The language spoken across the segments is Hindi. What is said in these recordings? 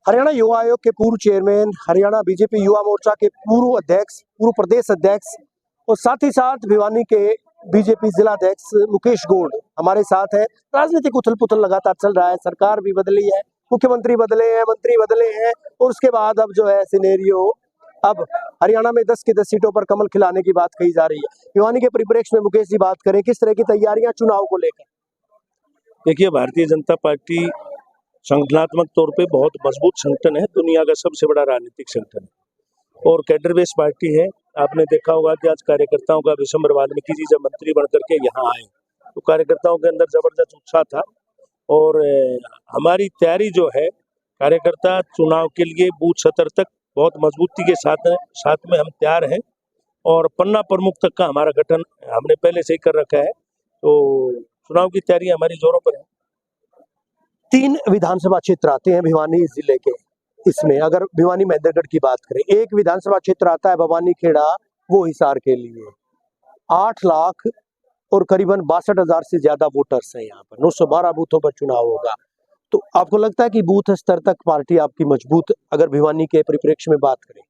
हरियाणा युवा आयोग के पूर्व चेयरमैन, हरियाणा बीजेपी युवा मोर्चा के पूर्व अध्यक्ष, पूर्व प्रदेश अध्यक्ष और साथ ही साथ भिवानी के बीजेपी जिला अध्यक्ष मुकेश गौड़ हमारे साथ है। राजनीतिक उथल पुथल लगातार चल रहा है, सरकार भी बदली है, मुख्यमंत्री बदले हैं, मंत्री बदले हैं और उसके बाद अब जो है सिनेरियो अब हरियाणा में 10 की 10 सीटों पर कमल खिलाने की बात कही जा रही है। भिवानी के परिप्रेक्ष्य में मुकेश जी बात करें, किस तरह की तैयारियां चुनाव को लेकर? देखिए, भारतीय जनता पार्टी संगठनात्मक तौर पे बहुत मजबूत संगठन है, दुनिया का सबसे बड़ा राजनीतिक संगठन है और कैडर बेस पार्टी है। आपने देखा होगा कि आज कार्यकर्ताओं का विशंबर वाल्मीकि जी जब मंत्री बनकर के यहाँ आए तो कार्यकर्ताओं के अंदर जबरदस्त उत्साह था और हमारी तैयारी जो है कार्यकर्ता चुनाव के लिए बूथ स्तर तक बहुत मजबूती के साथ में हम तैयार हैं और पन्ना प्रमुख तक का हमारा गठन हमने पहले से ही कर रखा है, तो चुनाव की तैयारी हमारी जोरों पर है। 3 विधानसभा क्षेत्र आते हैं भिवानी जिले के। इसमें अगर भिवानी महेंद्रगढ़ की बात करें, एक विधानसभा क्षेत्र आता है भवानी खेड़ा, वो हिसार के लिए 8 लाख और करीबन 62,000 से ज्यादा वोटर्स हैं यहाँ पर। 912 बूथों पर चुनाव होगा। तो आपको लगता है कि बूथ स्तर तक पार्टी आपकी मजबूत, अगर भिवानी के परिप्रेक्ष्य में बात करें?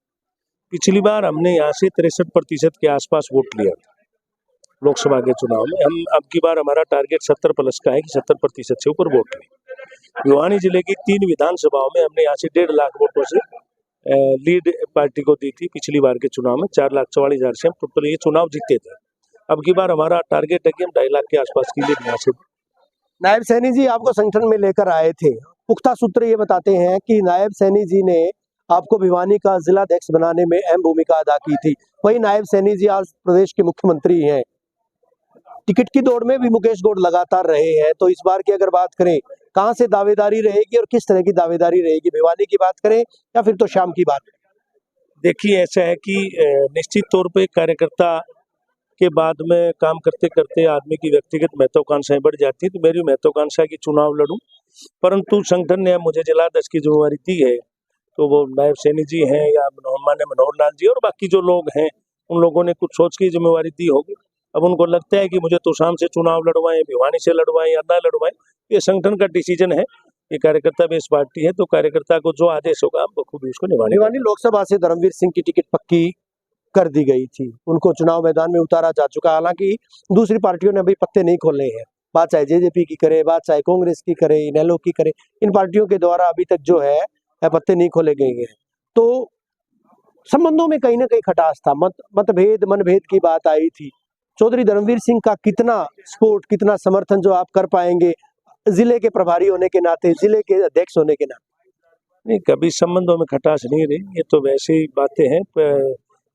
पिछली बार हमने यहाँ से 63% के आसपास वोट लिया था लोकसभा के चुनाव में। हम अब की बार हमारा टारगेट 70+ का है कि 70% से ऊपर वोट लें। भिवानी जिले की 3 विधानसभाओं में हमने यहाँ से 1.5 लाख वोटों से लीड पार्टी को दी थी। पिछली बार के चुनाव में 4,44,000 से हम टोटल ये चुनाव जीते थे। अब की बार हमारा टारगेट है कि हम 2.5 लाख के आसपास की लीड यहाँ से। नायब सैनी जी आपको संगठन में लेकर आए थे। पुख्ता सूत्र ये बताते हैं कि नायब सैनी जी ने आपको भिवानी का जिलाध्यक्ष बनाने में अहम भूमिका अदा की थी। वही नायब सैनी जी आज प्रदेश के मुख्यमंत्री हैं। टिकट की दौड़ में भी मुकेश गौड़ लगातार रहे हैं, तो इस बार की अगर बात करें, कहां से दावेदारी रहेगी और किस तरह की दावेदारी रहेगी? भिवानी की बात करें या फिर तो शाम की बात? देखिए, ऐसा है कि निश्चित तौर पे कार्यकर्ता के बाद में काम करते करते आदमी की व्यक्तिगत महत्वाकांक्षाएं बढ़ जाती है, तो मेरी महत्वाकांक्षा की चुनाव लड़ूं, परंतु संगठन ने मुझे जिलाध्यक्ष की जिम्मेवारी दी है, तो वो नायब सैनी जी हैं या माननीय मनोहर लाल जी और बाकी जो लोग हैं उन लोगों ने कुछ सोच की जिम्मेवारी दी होगी। अब उनको लगता है कि मुझे तो शाम से चुनाव लड़वाएं, भिवानी से लड़वाएं या ना लड़वाएं, ये संगठन का डिसीजन है। ये कार्यकर्ता बेस पार्टी है, तो कार्यकर्ता को जो आदेश होगा हम बखूबी उसको निभाने। भिवानी लोकसभा से धर्मवीर सिंह की टिकट पक्की कर दी गई थी, उनको चुनाव मैदान में उतारा जा चुका। हालांकि दूसरी पार्टियों ने अभी पत्ते नहीं खोले हैं, बात चाहे जेजेपी की करे, बात चाहे कांग्रेस की करे, इनेलो की करे, इन पार्टियों के द्वारा अभी तक जो है पत्ते नहीं खोले गए हैं। तो संबंधों में कहीं ना कहीं खटास था, मतभेद मनभेद की बात आई थी। चौधरी धर्मवीर सिंह का कितना सपोर्ट, कितना समर्थन जो आप कर पाएंगे जिले के प्रभारी होने के नाते, जिले के अध्यक्ष होने के नाते? नहीं, कभी संबंधों में खटास नहीं रही, ये तो वैसे ही बातें हैं,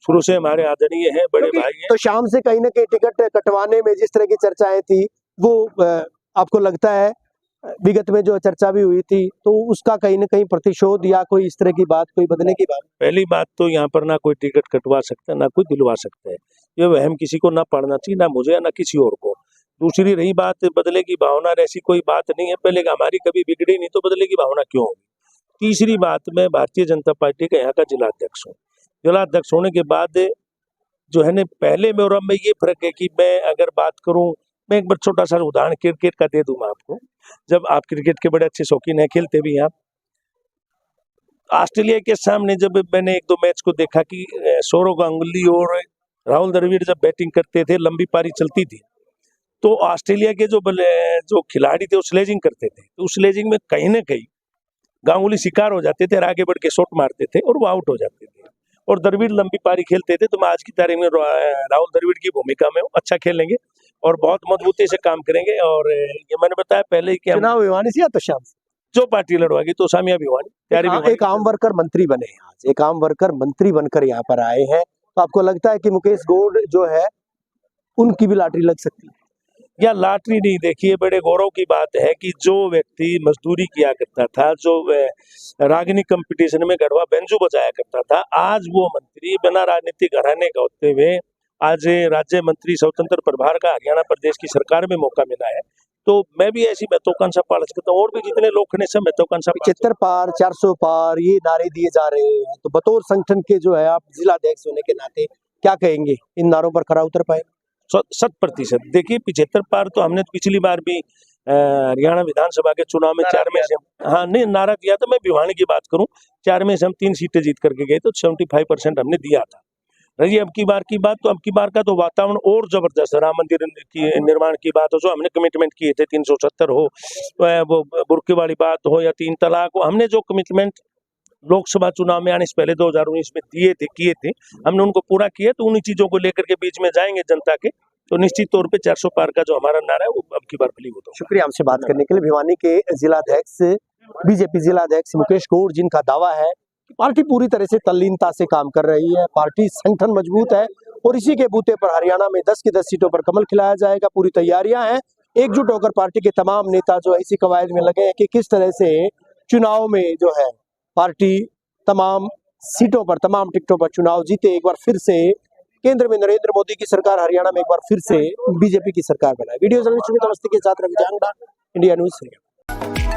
शुरू से हमारे आदरणीय हैं, बड़े भाई हैं। तो शाम से कहीं ना कहीं टिकट कटवाने में जिस तरह की चर्चाएं थी, वो आपको लगता है विगत में जो चर्चा भी हुई थी, तो उसका कहीं ना कहीं प्रतिशोध या कोई इस तरह की बात, कोई बदलने की बात? पहली बात तो यहाँ पर ना कोई टिकट कटवा सकता है, ना कोई दिलवा सकता है। ये वहम किसी को ना पड़ना चाहिए, ना मुझे या ना किसी और को। दूसरी रही बात बदले की भावना, ऐसी कोई बात नहीं है। पहले हमारी कभी बिगड़ी नहीं, तो बदले की भावना क्यों होगी? तीसरी बात, मैं भारतीय जनता पार्टी का यहाँ का जिलाध्यक्ष हूँ। जिलाध्यक्ष होने के बाद जो है ना, पहले में और अब में ये फर्क है कि मैं अगर बात करूँ, मैं एक बार छोटा सा उदाहरण क्रिकेट का दे दूंगा आपको। जब आप क्रिकेट के बड़े अच्छे शौकीन हैं, खेलते भी हैं आप, ऑस्ट्रेलिया के सामने जब मैंने 1-2 मैच को देखा कि सौरव गांगुली और राहुल द्रविड़ जब बैटिंग करते थे, लंबी पारी चलती थी, तो ऑस्ट्रेलिया के जो खिलाड़ी थे वो स्लेजिंग करते थे, तो उस स्लेजिंग में कहीं ना कहीं गांगुली शिकार हो जाते थे और आगे बढ़ के शॉट मारते थे और वो आउट हो जाते थे, और द्रविड़ लंबी पारी खेलते थे। तो मैं आज की तारीख में राहुल द्रविड़ की भूमिका में अच्छा खेलेंगे और बहुत मजबूती से काम करेंगे। और ये मैंने बताया पहले कि चुनाव भिवानी से या तो शाम से जो पार्टी लड़वाएगी तो सामिया भिवानी। एक आम वर्कर मंत्री बने हैं आज, एक आम वर्कर मंत्री बनकर यहाँ पर आए हैं, तो आपको लगता है कि मुकेश गौड़ जो है उनकी भी लॉटरी लग सकती है? या लॉटरी नहीं, देखिए बड़े गौरव की बात है कि जो व्यक्ति मजदूरी किया करता था, जो रागिनी कंपटीशन में गढ़वा बेंजू बजाया करता था, आज वो मंत्री बिना राजनीतिक घराने का होते हुए आज राज्य मंत्री स्वतंत्र प्रभार का हरियाणा प्रदेश की सरकार में मौका मिला है। तो मैं भी ऐसी महत्वाकांक्षा पाल सकता हूँ और भी जितने लोग खड़े सब महत्वाकांक्षा। 75 पार 400 पार ये नारे दिए जा रहे हैं, तो बतौर संगठन के जो है आप जिलाध्यक्ष होने के नाते क्या कहेंगे, इन नारों पर खरा उतर पाए? 100%। देखिए, 75 पार तो हमने पिछली बार भी हरियाणा विधानसभा के चुनाव में 4 में से हाँ नहीं नारा दिया था। मैं भिवानी की बात करूं, 4 में से हम 3 सीटें जीत करके गए तो 75% हमने दिया था। रही अब की बार की बात, तो अब की बार का तो वातावरण और जबरदस्त है। राम मंदिर की निर्माण की बात हो, जो हमने कमिटमेंट किए थे 370 हो, वो बुर्के वाली बात हो या 3 तलाक हो, हमने जो कमिटमेंट लोकसभा चुनाव में आने से पहले 2019 में किए थे, हमने उनको पूरा किया। तो उन्हीं चीजों को लेकर के बीच में जाएंगे जनता के, तो निश्चित तौर पे 400 पार का जो हमारा नारा है वो अब की बार बलीव होता है। शुक्रिया हमसे बात करने के लिए। भिवानी के जिलाध्यक्ष बीजेपी जिलाध्यक्ष मुकेश गौड़, जिनका दावा है कि पार्टी पूरी तरह से तल्लीनता से काम कर रही है, पार्टी संगठन मजबूत है और इसी के बूते पर हरियाणा में 10 की 10 सीटों पर कमल खिलाया जाएगा। पूरी तैयारियां हैं, एकजुट होकर पार्टी के तमाम नेता जो है इसी कवायद में लगे हैं कि किस तरह से चुनाव में जो है पार्टी तमाम सीटों पर, तमाम टिकटों पर चुनाव जीते, एक बार फिर से केंद्र में नरेंद्र मोदी की सरकार, हरियाणा में एक बार फिर से बीजेपी की सरकार बनाए। वीडियो जर्नलिस्ट सुमित अवस्थी के साथ रवि जांगड़ा, इंडिया न्यूज।